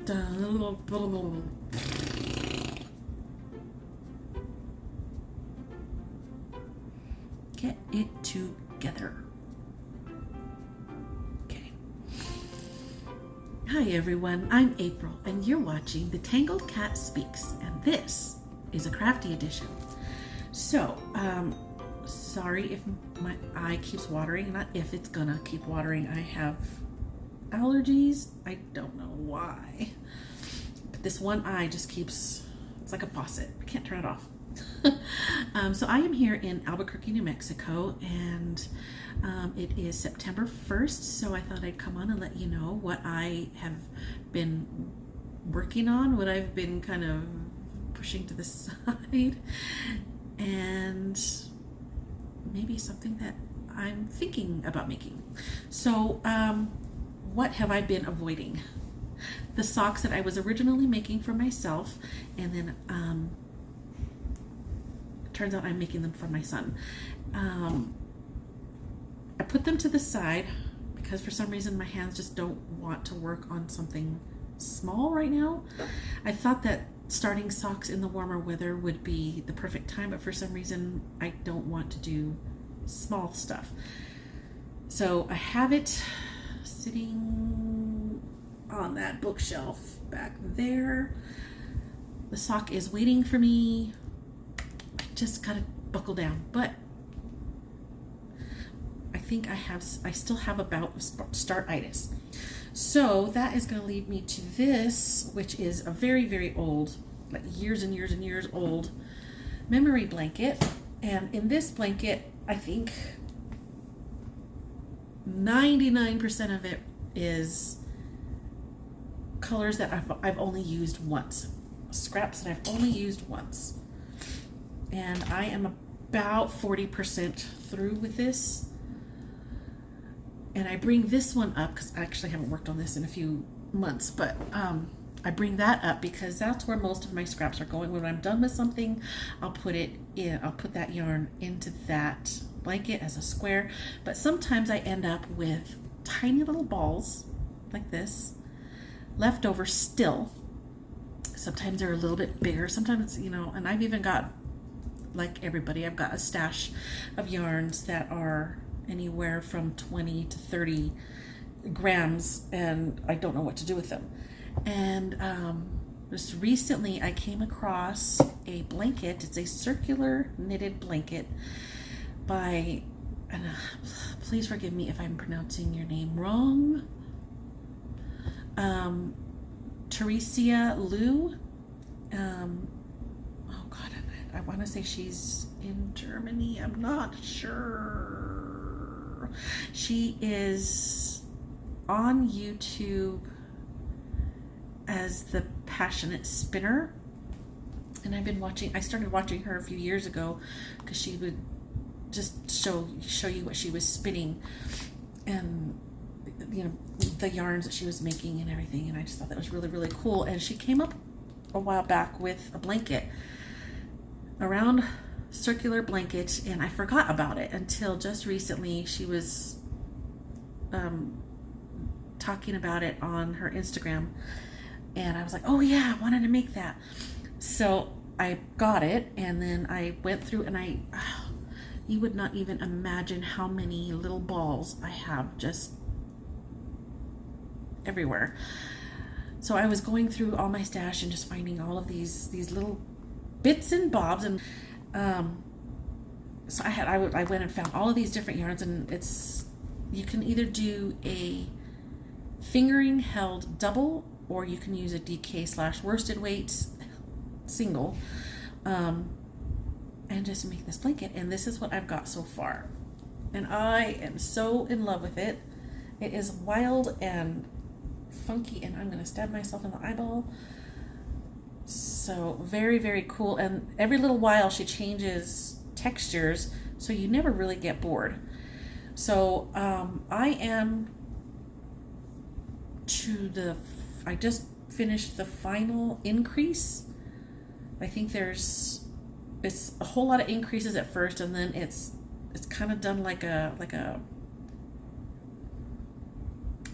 Get it together. Okay. Hi everyone, I'm April and you're watching The Tangled Cat Speaks, and this is a crafty edition. So, sorry if my eye keeps watering. Not if, it's gonna keep watering. I have allergies. I don't know why. But this one eye just keeps, it's like a faucet. I can't turn it off. So I am here in Albuquerque, New Mexico, and it is September 1st, so I thought I'd come on and let you know what I have been working on, what I've been kind of pushing to the side, and maybe something that I'm thinking about making. So what have I been avoiding? The socks that I was originally making for myself, and then turns out I'm making them for my son. I put them to the side because for some reason my hands just don't want to work on something small right now. I thought that starting socks in the warmer weather would be the perfect time, but for some reason I don't want to do small stuff. So I have it sitting on that bookshelf back there. The sock is waiting for me. I just gotta buckle down, but I think I still have a bout of startitis. So that is going to lead me to this, which is a very, very old, like years and years and years old memory blanket. And in this blanket, I think 99% of it is colors that I've only used once, scraps that I've only used once. And I am about 40% through with this. And I bring this one up because I actually haven't worked on this in a few months, but I bring that up because that's where most of my scraps are going. When I'm done with something, I'll put it in, I'll put that yarn into that blanket as a square. But sometimes I end up with tiny little balls like this left over still. Sometimes they're a little bit bigger. Sometimes, you know, and I've even got, like everybody, I've got a stash of yarns that are anywhere from 20 to 30 grams, and I don't know what to do with them. And just recently I came across a blanket. It's a circular knitted blanket by, and please forgive me if I'm pronouncing your name wrong, Teresia Liu. Oh God, I want to say she's in Germany. I'm not sure. She is on YouTube as the Passionate Spinner, and I started watching her a few years ago because she would just show you what she was spinning and, you know, the yarns that she was making and everything, and I just thought that was really, really cool. And she came up a while back with a blanket, a round circular blanket, and I forgot about it until just recently. She was talking about it on her Instagram, and I was like, oh yeah, I wanted to make that. So I got it, and then I went through, and you would not even imagine how many little balls I have just everywhere. So I was going through all my stash and just finding all of these little bits and bobs, and so I went and found all of these different yarns, and you can either do a fingering held double, or you can use a DK/worsted weight single, and just make this blanket. And this is what I've got so far, and I am so in love with it. It is wild and funky, and I'm gonna stab myself in the eyeball. So very, very cool. And every little while she changes textures, so you never really get bored. So I just finished the final increase. I think it's a whole lot of increases at first, and then it's kind of done like a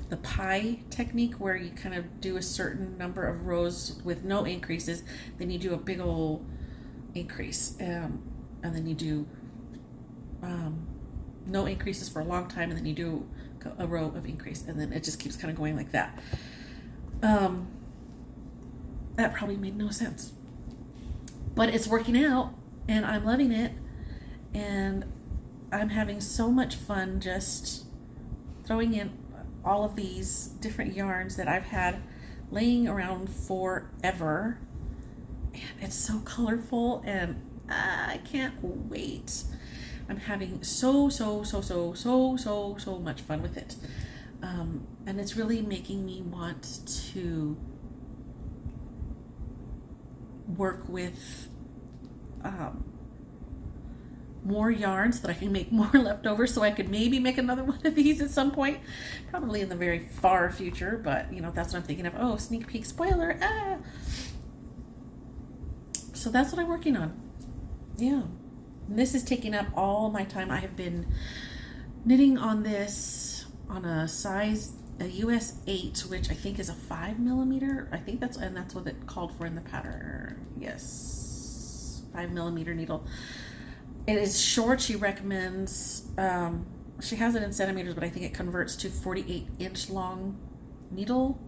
the pie technique where you kind of do a certain number of rows with no increases, then you do a big old increase, and then you do no increases for a long time, and then you do a row of increase, and then it just keeps kind of going like that. That probably made no sense, but it's working out and I'm loving it, and I'm having so much fun just throwing in all of these different yarns that I've had laying around forever, and it's so colorful, and I can't wait. I'm having so much fun with it, and it's really making me want to work with more yarns so that I can make more leftovers, so I could maybe make another one of these at some point, probably in the very far future, but you know, that's what I'm thinking of. Oh, sneak peek spoiler. So that's what I'm working on. Yeah, and this is taking up all my time. I have been knitting on this on a US 8, which I think is a 5mm. I think that's what it called for in the pattern. Yes, 5mm needle. It is short. She recommends, she has it in centimeters, but I think it converts to 48-inch long needle,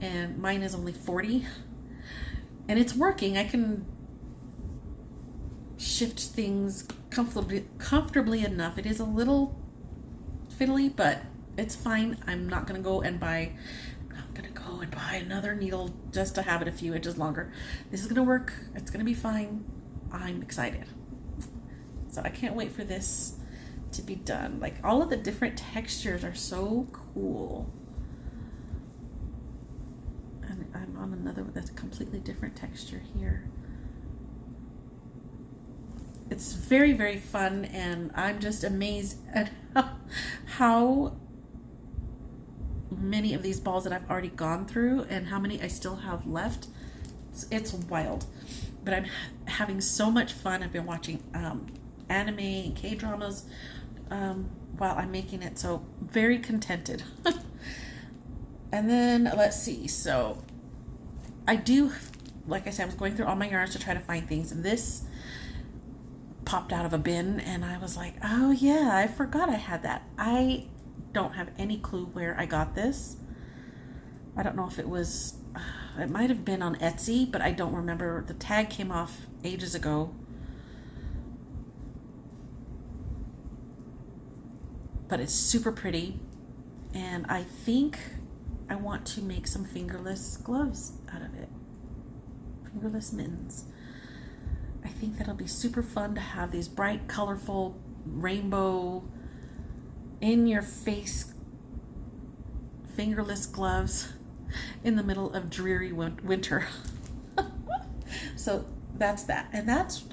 and mine is only 40, and it's working. I can shift things comfortably enough. It is a little fiddly, but it's fine. I'm not gonna go and buy another needle just to have it a few inches longer. This is gonna work. It's gonna be fine. I'm excited. So I can't wait for this to be done. Like, all of the different textures are so cool. And I'm on another that's a completely different texture here. It's very, very fun, and I'm just amazed at how many of these balls that I've already gone through and how many I still have left. It's wild, but I'm having so much fun. I've been watching anime and K-dramas while I'm making it, so very contented. And then let's see, so I do, like I said, I was going through all my yarns to try to find things, and this popped out of a bin, and I was like, oh yeah, I forgot I had that. I don't have any clue where I got this. I don't know if it was, it might have been on Etsy, but I don't remember. The tag came off ages ago. But it's super pretty, and I think I want to make some fingerless gloves out of it. Fingerless mittens. I think that'll be super fun to have these bright, colorful, rainbow, in-your-face fingerless gloves in the middle of dreary winter. So that's that. And that's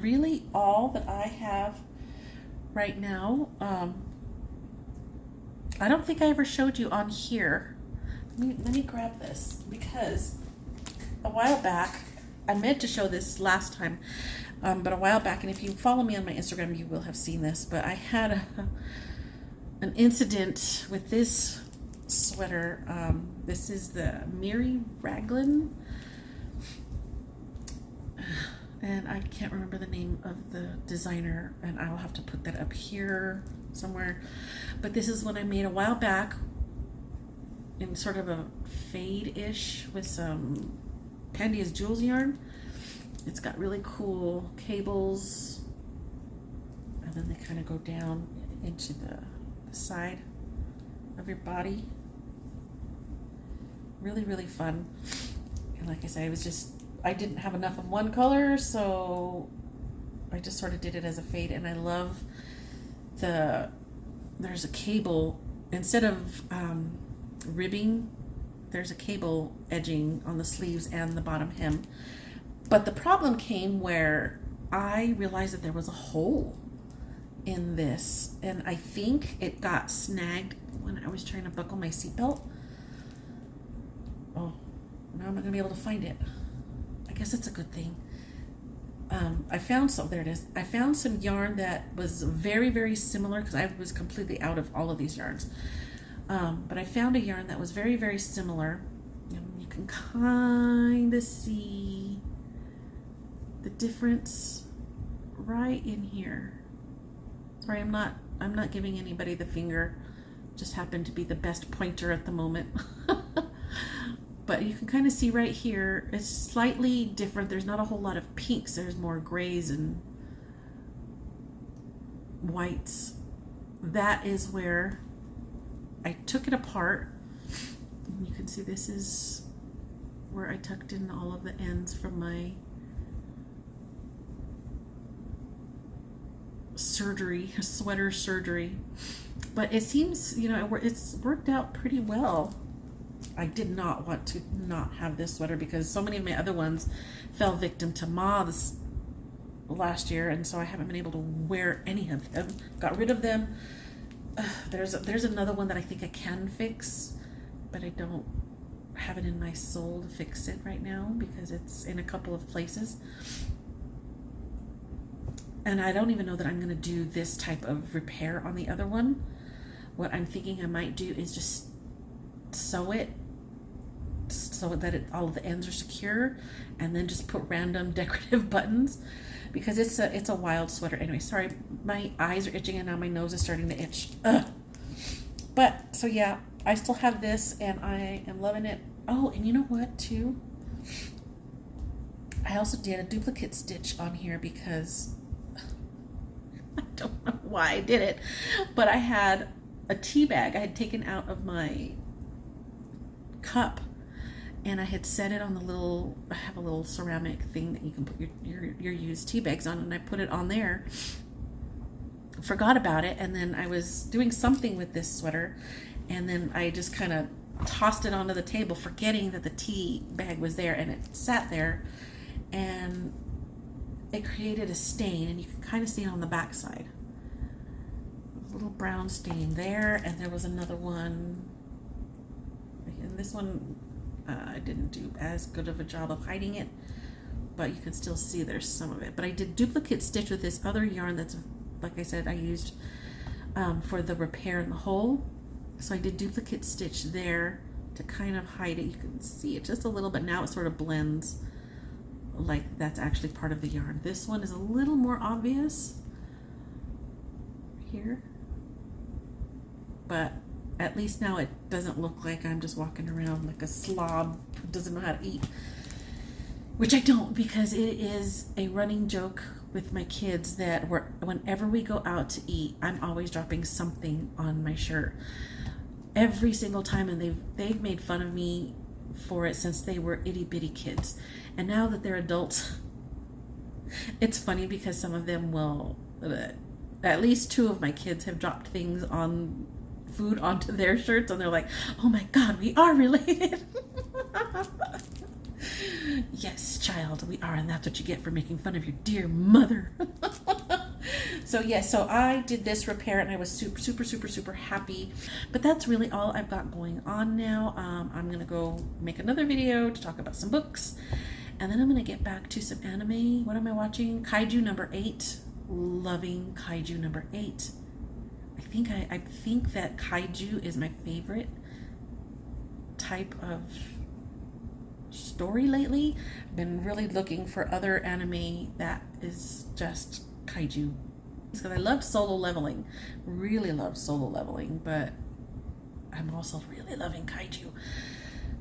really all that I have right now. I don't think I ever showed you on here. Let me grab this, because a while back, I meant to show this last time, but a while back, and if you follow me on my Instagram, you will have seen this, but I had an incident with this sweater. This is the Miri Raglan, and I can't remember the name of the designer, and I'll have to put that up here somewhere. But this is one I made a while back in sort of a fade-ish with some Pandia's Jewels yarn. It's got really cool cables, and then they kind of go down into the side of your body. Really, really fun. And like I said, I didn't have enough of one color, so I just sort of did it as a fade, and I love there's a cable, instead of ribbing, there's a cable edging on the sleeves and the bottom hem. But the problem came where I realized that there was a hole in this, and I think it got snagged when I was trying to buckle my seatbelt. Oh, now I'm not gonna be able to find it. I guess it's a good thing. There it is. I found some yarn that was very, very similar, because I was completely out of all of these yarns. But I found a yarn that was very, very similar. And you can kind of see the difference right in here. Sorry, I'm not giving anybody the finger. Just happened to be the best pointer at the moment. But you can kind of see right here, it's slightly different. There's not a whole lot of pinks. There's more grays and whites. That is where I took it apart. And you can see this is where I tucked in all of the ends from my sweater surgery. But it seems, you know, it's worked out pretty well. I did not want to not have this sweater because so many of my other ones fell victim to moths last year, and so I haven't been able to wear any of them. Got rid of them. There's another one that I think I can fix, but I don't have it in my soul to fix it right now because it's in a couple of places. And I don't even know that I'm going to do this type of repair on the other one. What I'm thinking I might do is just sew it so that all of the ends are secure, and then just put random decorative buttons because it's a wild sweater. Anyway, sorry, my eyes are itching and now my nose is starting to itch. But so yeah, I still have this and I am loving it. Oh, and you know what too? I also did a duplicate stitch on here because I don't know why I did it, but I had a tea bag I had taken out of my cup, and I had set it on the little, I have a little ceramic thing that you can put your used tea bags on, and I put it on there, forgot about it, and then I was doing something with this sweater, and then I just kind of tossed it onto the table, forgetting that the tea bag was there, and it sat there, and it created a stain, and you can kind of see it on the back side. A little brown stain there, and there was another one. And this one, I didn't do as good of a job of hiding it, but you can still see there's some of it. But I did duplicate stitch with this other yarn that's, like I said, I used for the repair in the hole. So I did duplicate stitch there to kind of hide it. You can see it just a little bit. Now it sort of blends like that's actually part of the yarn. This one is a little more obvious here, but at least now it doesn't look like I'm just walking around like a slob who doesn't know how to eat, which I don't, because it is a running joke with my kids that whenever we go out to eat, I'm always dropping something on my shirt every single time, and they've made fun of me for it since they were itty bitty kids, and now that they're adults, it's funny because some of them will, at least two of my kids have dropped things on food onto their shirts, and they're like, oh my god, we are related. Yes, child, we are, and that's what you get for making fun of your dear mother. So yes, so I did this repair and I was super happy. But that's really all I've got going on now. I'm gonna go make another video to talk about some books, and then I'm gonna get back to some anime. What am I watching? Kaiju number 8. Loving Kaiju number 8. I think that Kaiju is my favorite type of story lately. I've been really looking for other anime that is just Kaiju, because I love Solo Leveling, really love Solo Leveling, but I'm also really loving Kaiju.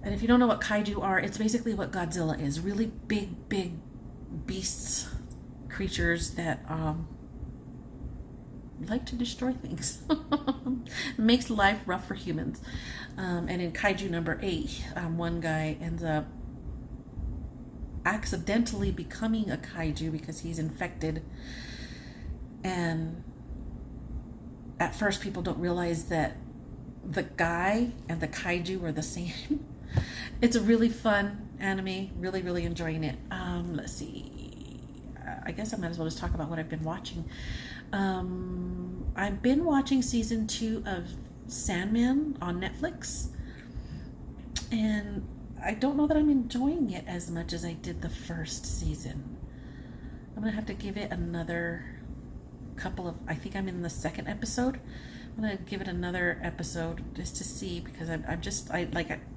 And if you don't know what Kaiju are, it's basically what Godzilla is. Really big beasts, creatures that like to destroy things. Makes life rough for humans. And in Kaiju number 8, one guy ends up accidentally becoming a kaiju because he's infected, and at first people don't realize that the guy and the kaiju are the same. It's a really fun anime, really enjoying it. Let's see, I guess I might as well just talk about what I've been watching. I've been watching season 2 of Sandman on Netflix, and I don't know that I'm enjoying it as much as I did the first season. I'm gonna have to give it another couple of, I think I'm in the second episode, I'm gonna give it another episode just to see, because I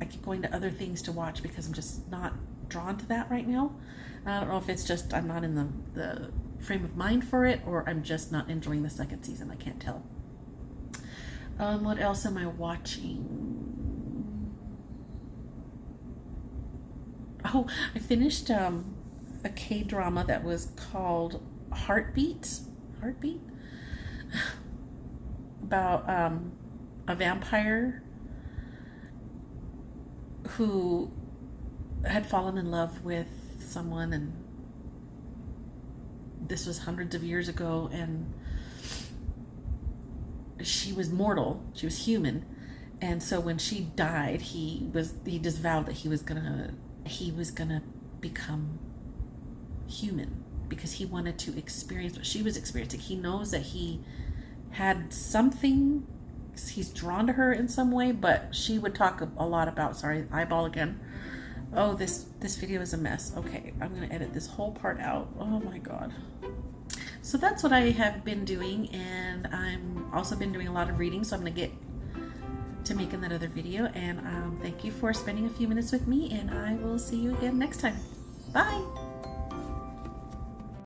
keep going to other things to watch because I'm just not drawn to that right now. I don't know if it's just I'm not in the frame of mind for it, or I'm just not enjoying the second season. I can't tell. What else am I watching? Oh, I finished a K-drama that was called Heartbeat. Heartbeat? About a vampire who had fallen in love with someone, and this was hundreds of years ago, and she was mortal, she was human, and so when she died, he just vowed that he was gonna become human, because he wanted to experience what she was experiencing. He knows that he had something, he's drawn to her in some way, but she would talk a lot about, sorry, eyeball again. Oh, this video is a mess. Okay, I'm gonna edit this whole part out. Oh my god. So that's what I have been doing, and I'm also been doing a lot of reading, so I'm gonna get to making that other video. And thank you for spending a few minutes with me, and I will see you again next time. Bye.